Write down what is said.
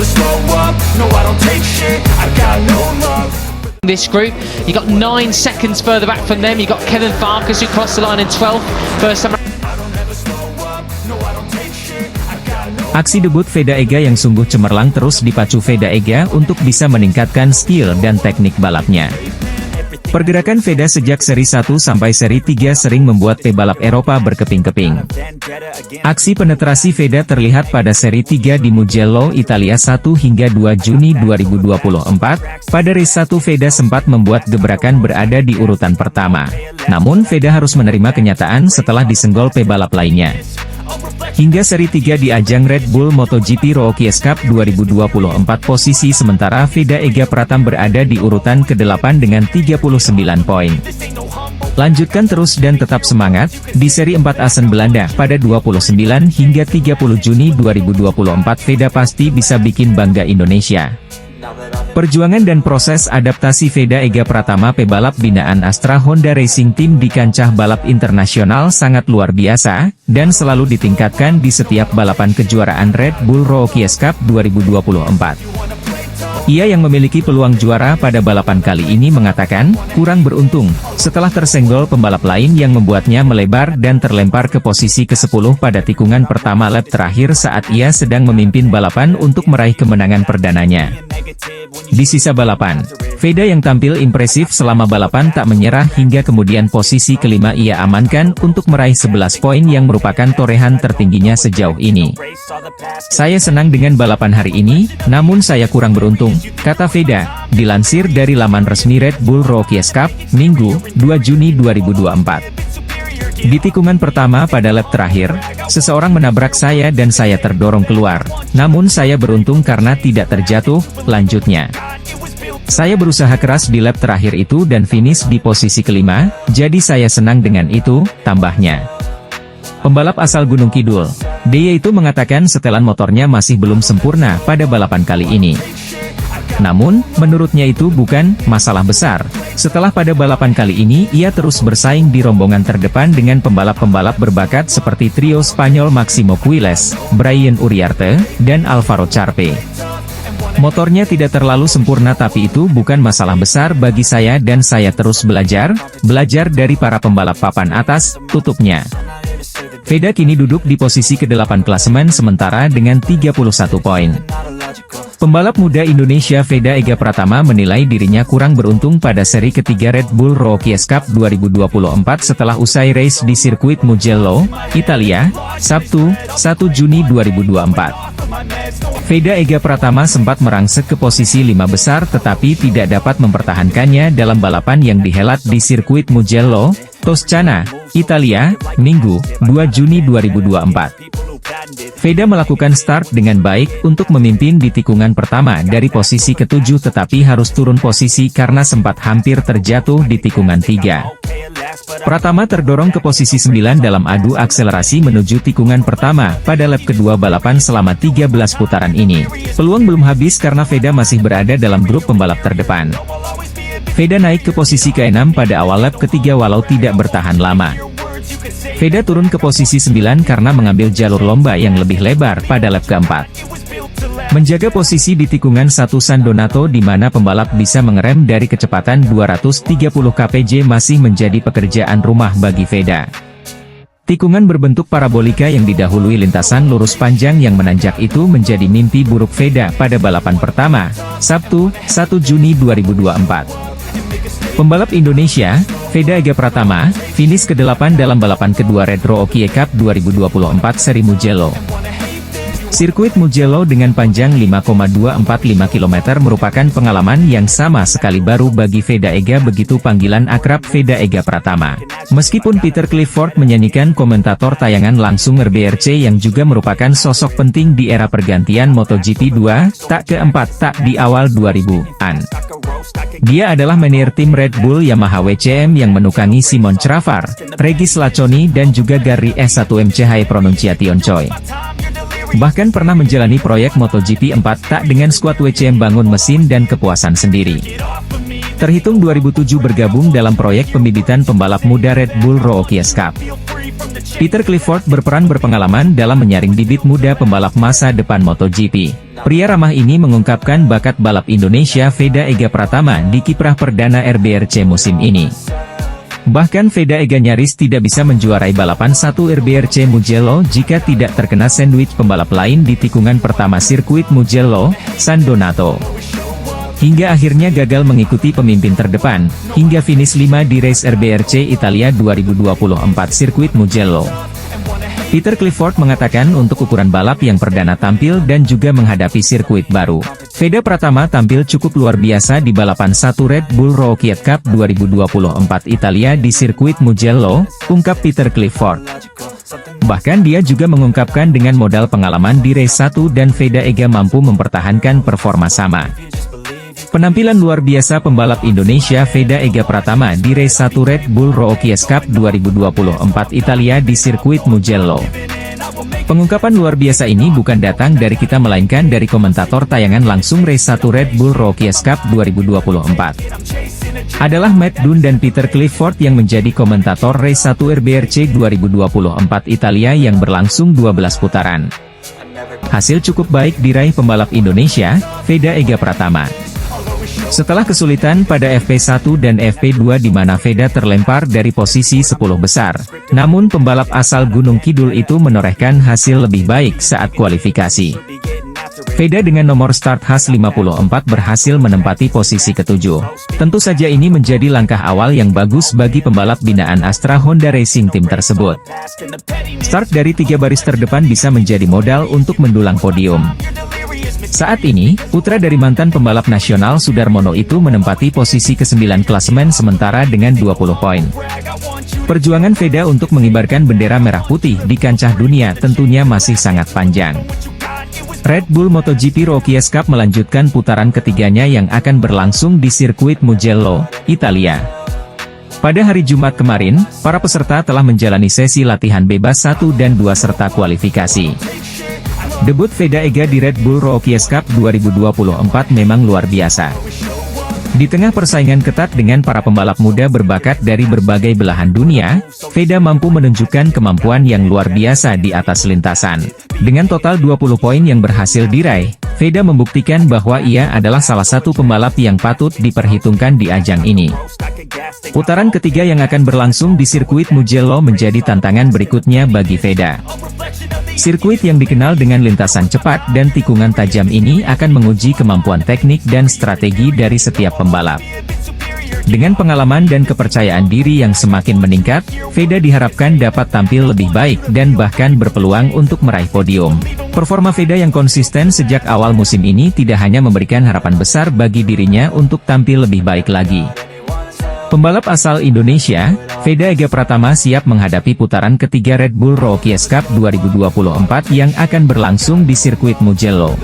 never slow up, no I don't take shit, I got no love. This group, you got 9 seconds further back from them. You got Kevin Farkas who crossed the line in 12th. First time. Aksi debut Veda Ega yang sungguh cemerlang terus dipacu Veda Ega untuk bisa meningkatkan skill dan teknik balapnya. Pergerakan Veda sejak seri 1 sampai seri 3 sering membuat pebalap Eropa berkeping-keping. Aksi penetrasi Veda terlihat pada seri 3 di Mugello, Italia 1 hingga 2 Juni 2024. Pada race 1 Veda sempat membuat gebrakan berada di urutan pertama. Namun Veda harus menerima kenyataan setelah disenggol pebalap lainnya. Hingga seri 3 di ajang Red Bull MotoGP Rookies Cup 2024 posisi sementara Veda Ega Pratam berada di urutan ke-8 dengan 39 poin. Lanjutkan terus dan tetap semangat, di seri 4 Assen Belanda pada 29 hingga 30 Juni 2024 Veda pasti bisa bikin bangga Indonesia. Perjuangan dan proses adaptasi Veda Ega Pratama pebalap binaan Astra Honda Racing Team di kancah balap internasional sangat luar biasa, dan selalu ditingkatkan di setiap balapan kejuaraan Red Bull Rookies Cup 2024. Ia yang memiliki peluang juara pada balapan kali ini mengatakan, kurang beruntung, setelah tersenggol pembalap lain yang membuatnya melebar dan terlempar ke posisi ke-10 pada tikungan pertama lap terakhir saat ia sedang memimpin balapan untuk meraih kemenangan perdananya. Di sisa balapan, Veda yang tampil impresif selama balapan tak menyerah hingga kemudian posisi kelima ia amankan untuk meraih 11 poin yang merupakan torehan tertingginya sejauh ini. Saya senang dengan balapan hari ini, namun saya kurang beruntung, kata Veda, dilansir dari laman resmi Red Bull Rookies Cup, Minggu, 2 Juni 2024. Di tikungan pertama pada lap terakhir, seseorang menabrak saya dan saya terdorong keluar. Namun saya beruntung karena tidak terjatuh, lanjutnya. Saya berusaha keras di lap terakhir itu dan finish di posisi kelima, jadi saya senang dengan itu, tambahnya. Pembalap asal Gunung Kidul, DY itu mengatakan setelan motornya masih belum sempurna pada balapan kali ini. Namun, menurutnya itu bukan masalah besar. Setelah pada balapan kali ini ia terus bersaing di rombongan terdepan dengan pembalap-pembalap berbakat seperti trio Spanyol Maximo Puelles, Brian Uriarte, dan Alvaro Charpe. Motornya tidak terlalu sempurna tapi itu bukan masalah besar bagi saya dan saya terus belajar dari para pembalap papan atas, tutupnya. Veda kini duduk di posisi ke-8 klasemen sementara dengan 31 poin. Pembalap muda Indonesia Veda Ega Pratama menilai dirinya kurang beruntung pada seri ketiga Red Bull Rookies Cup 2024 setelah usai race di sirkuit Mugello, Italia, Sabtu, 1 Juni 2024. Veda Ega Pratama sempat merangsek ke posisi 5 besar tetapi tidak dapat mempertahankannya dalam balapan yang dihelat di sirkuit Mugello, Toscana, Italia, Minggu, 2 Juni 2024. Veda melakukan start dengan baik untuk memimpin di tikungan pertama dari posisi ke-7 tetapi harus turun posisi karena sempat hampir terjatuh di tikungan 3. Pratama terdorong ke posisi 9 dalam adu akselerasi menuju tikungan pertama pada lap kedua balapan selama 13 putaran ini. Peluang belum habis karena Veda masih berada dalam grup pembalap terdepan. Veda naik ke posisi ke-6 pada awal lap ketiga walau tidak bertahan lama. Veda turun ke posisi 9 karena mengambil jalur lomba yang lebih lebar pada lap keempat. Menjaga posisi di tikungan 1 San Donato di mana pembalap bisa mengerem dari kecepatan 230 kpj masih menjadi pekerjaan rumah bagi Veda. Tikungan berbentuk parabolika yang didahului lintasan lurus panjang yang menanjak itu menjadi mimpi buruk Veda pada balapan pertama, Sabtu, 1 Juni 2024. Pembalap Indonesia, Veda Ega Pratama, finish ke-8 dalam balapan kedua Red Rookies Cup 2024 seri Mugello. Sirkuit Mugello dengan panjang 5,245 km merupakan pengalaman yang sama sekali baru bagi Veda Ega begitu panggilan akrab Veda Ega Pratama. Meskipun Peter Clifford menyanyikan komentator tayangan langsung RBRC yang juga merupakan sosok penting di era pergantian MotoGP 2, tak keempat tak di awal 2000-an. Dia adalah manajer tim Red Bull Yamaha WCM yang menukangi Simon Cravar, Regis Laconi dan juga Gary S1MCH Pronunciation Choi. Bahkan pernah menjalani proyek MotoGP 4 tak dengan skuad WCM bangun mesin dan kepuasan sendiri. Terhitung 2007 bergabung dalam proyek pembibitan pembalap muda Red Bull Rookies Cup. Peter Clifford berperan berpengalaman dalam menyaring bibit muda pembalap masa depan MotoGP. Pria ramah ini mengungkapkan bakat balap Indonesia Veda Ega Pratama di kiprah perdana RBRC musim ini. Bahkan Veda Ega nyaris tidak bisa menjuarai balapan 1 RBRC Mugello jika tidak terkena sandwich pembalap lain di tikungan pertama sirkuit Mugello, San Donato. Hingga akhirnya gagal mengikuti pemimpin terdepan, hingga finish 5 di race RBRC Italia 2024 sirkuit Mugello. Peter Clifford mengatakan untuk ukuran balap yang perdana tampil dan juga menghadapi sirkuit baru, Veda Pratama tampil cukup luar biasa di balapan 1 Red Bull Rookies Cup 2024 Italia di sirkuit Mugello, ungkap Peter Clifford. Bahkan dia juga mengungkapkan dengan modal pengalaman di race 1 dan Veda Ega mampu mempertahankan performa sama. Penampilan luar biasa pembalap Indonesia Veda Ega Pratama di race 1 Red Bull Rookies Cup 2024 Italia di sirkuit Mugello. Pengungkapan luar biasa ini bukan datang dari kita melainkan dari komentator tayangan langsung race 1 Red Bull Rookies Cup 2024. Adalah Matt Dunn dan Peter Clifford yang menjadi komentator race 1 RBRC 2024 Italia yang berlangsung 12 putaran. Hasil cukup baik diraih pembalap Indonesia, Veda Ega Pratama. Setelah kesulitan pada FP1 dan FP2 di mana Veda terlempar dari posisi 10 besar, namun pembalap asal Gunung Kidul itu menorehkan hasil lebih baik saat kualifikasi. Veda dengan nomor start H54 berhasil menempati posisi ke-7. Tentu saja ini menjadi langkah awal yang bagus bagi pembalap binaan Astra Honda Racing Team tersebut. Start dari 3 baris terdepan bisa menjadi modal untuk mendulang podium. Saat ini, putra dari mantan pembalap nasional Sudarmono itu menempati posisi ke-9 klasemen sementara dengan 20 poin. Perjuangan Veda untuk mengibarkan bendera merah putih di kancah dunia tentunya masih sangat panjang. Red Bull MotoGP Rookies Cup melanjutkan putaran ketiganya yang akan berlangsung di sirkuit Mugello, Italia. Pada hari Jumat kemarin, para peserta telah menjalani sesi latihan bebas 1 dan 2 serta kualifikasi. Debut Veda Ega di Red Bull Rookies Cup 2024 memang luar biasa. Di tengah persaingan ketat dengan para pembalap muda berbakat dari berbagai belahan dunia, Veda mampu menunjukkan kemampuan yang luar biasa di atas lintasan. Dengan total 20 poin yang berhasil diraih, Veda membuktikan bahwa ia adalah salah satu pembalap yang patut diperhitungkan di ajang ini. Putaran ketiga yang akan berlangsung di sirkuit Mugello menjadi tantangan berikutnya bagi Veda. Sirkuit yang dikenal dengan lintasan cepat dan tikungan tajam ini akan menguji kemampuan teknik dan strategi dari setiap pembalap. Dengan pengalaman dan kepercayaan diri yang semakin meningkat, Veda diharapkan dapat tampil lebih baik dan bahkan berpeluang untuk meraih podium. Performa Veda yang konsisten sejak awal musim ini tidak hanya memberikan harapan besar bagi dirinya untuk tampil lebih baik lagi. Pembalap asal Indonesia, Veda Ega Pratama siap menghadapi putaran ketiga Red Bull Rookies Cup 2024 yang akan berlangsung di sirkuit Mugello.